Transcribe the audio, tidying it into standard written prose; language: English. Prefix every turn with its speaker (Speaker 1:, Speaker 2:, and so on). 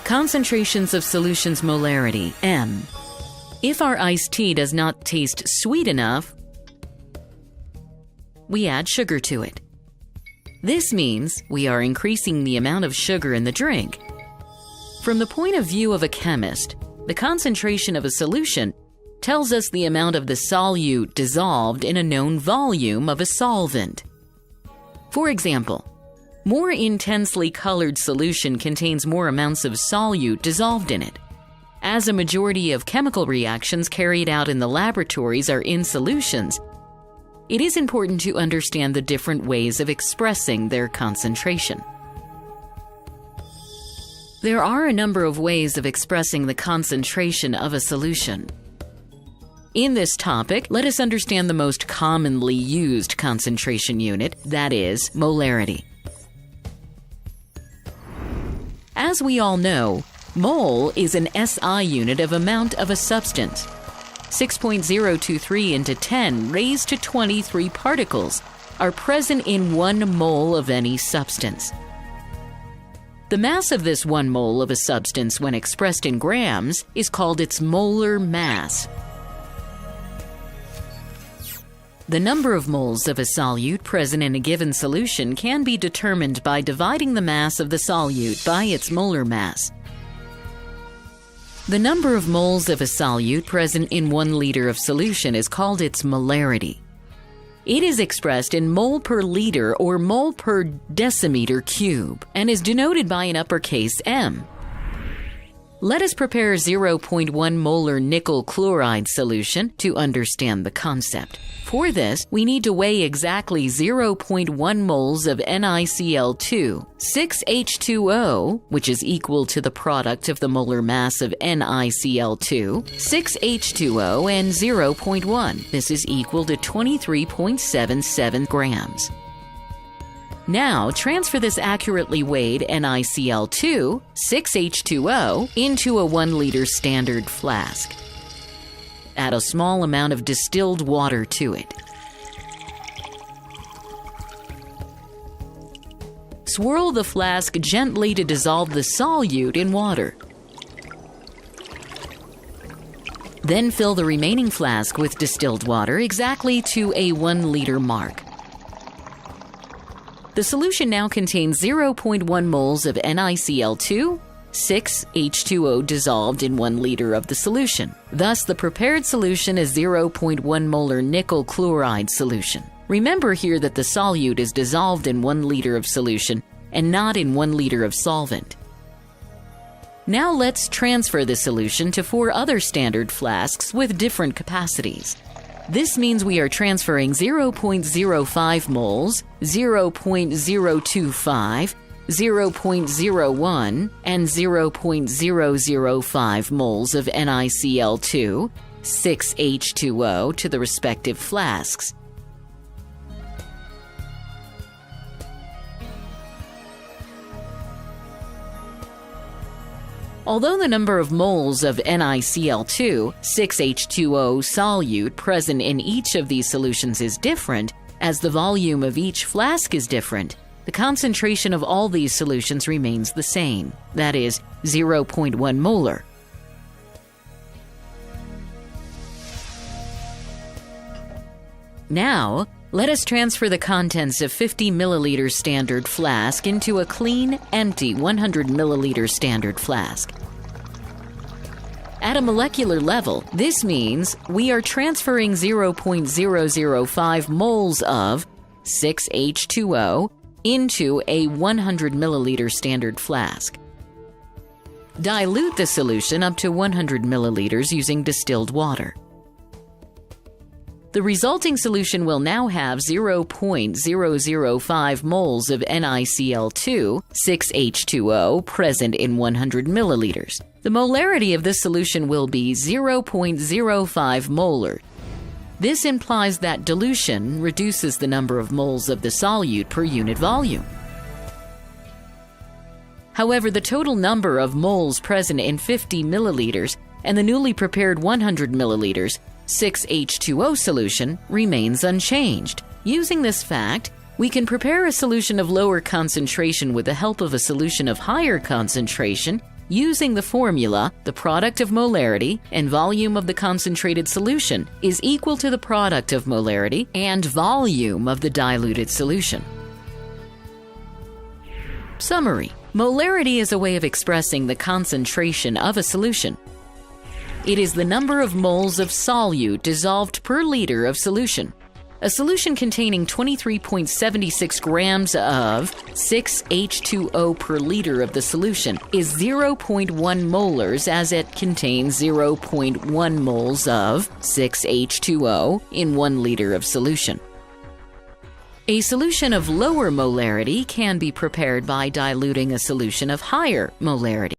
Speaker 1: Concentrations of solutions molarity, M. If our iced tea does not taste sweet enough, we add sugar to it. This means we are increasing the amount of sugar in the drink. From the point of view of a chemist, the concentration of a solution tells us the amount of the solute dissolved in a known volume of a solvent. For example, more intensely colored solution contains more amounts of solute dissolved in it. As a majority of chemical reactions carried out in the laboratories are in solutions, it is important to understand the different ways of expressing their concentration. There are a number of ways of expressing the concentration of a solution. In this topic, let us understand the most commonly used concentration unit, that is, molarity. As we all know, mole is an SI unit of amount of a substance. 6.023 into 10 raised to 23 particles are present in 1 mole of any substance. The mass of this 1 mole of a substance when expressed in grams is called its molar mass. The number of moles of a solute present in a given solution can be determined by dividing the mass of the solute by its molar mass. The number of moles of a solute present in 1 liter of solution is called its molarity. It is expressed in mole per liter or mole per decimeter cube and is denoted by an uppercase M. Let us prepare 0.1 molar nickel chloride solution to understand the concept. For this, we need to weigh exactly 0.1 moles of NiCl2, 6H2O, which is equal to the product of the molar mass of NiCl2, 6H2O, and 0.1. This is equal to 23.77 grams. Now, transfer this accurately weighed NiCl2, 6H2O, into a 1 liter standard flask. Add a small amount of distilled water to it. Swirl the flask gently to dissolve the solute in water. Then fill the remaining flask with distilled water exactly to a 1 liter mark. The solution now contains 0.1 moles of NiCl2, 6H2O dissolved in 1 liter of the solution. Thus, the prepared solution is 0.1 molar nickel chloride solution. Remember here that the solute is dissolved in 1 liter of solution and not in 1 liter of solvent. Now let's transfer the solution to 4 other standard flasks with different capacities. This means we are transferring 0.05 moles, 0.025, 0.01, and 0.005 moles of NiCl2, 6H2O to the respective flasks. Although the number of moles of NiCl2, 6H2O solute present in each of these solutions is different, as the volume of each flask is different, the concentration of all these solutions remains the same, that is, 0.1 molar. Now, let us transfer the contents of 50 milliliter standard flask into a clean, empty 100 milliliter standard flask. At a molecular level, this means we are transferring 0.005 moles of 6H2O into a 100 milliliter standard flask. Dilute the solution up to 100 milliliters using distilled water. The resulting solution will now have 0.005 moles of NiCl2, 6H2O, present in 100 milliliters. The molarity of this solution will be 0.05 molar. This implies that dilution reduces the number of moles of the solute per unit volume. However, the total number of moles present in 50 milliliters and the newly prepared 100 milliliters 6H2O solution remains unchanged. Using this fact, we can prepare a solution of lower concentration with the help of a solution of higher concentration Using the formula, the product of molarity and volume of the concentrated solution is equal to the product of molarity and volume of the diluted solution. Summary: molarity is a way of expressing the concentration of a solution. It is the number of moles of solute dissolved per liter of solution. A solution containing 23.76 grams of 6H2O per liter of the solution is 0.1 molars, as it contains 0.1 moles of 6H2O in 1 liter of solution. A solution of lower molarity can be prepared by diluting a solution of higher molarity.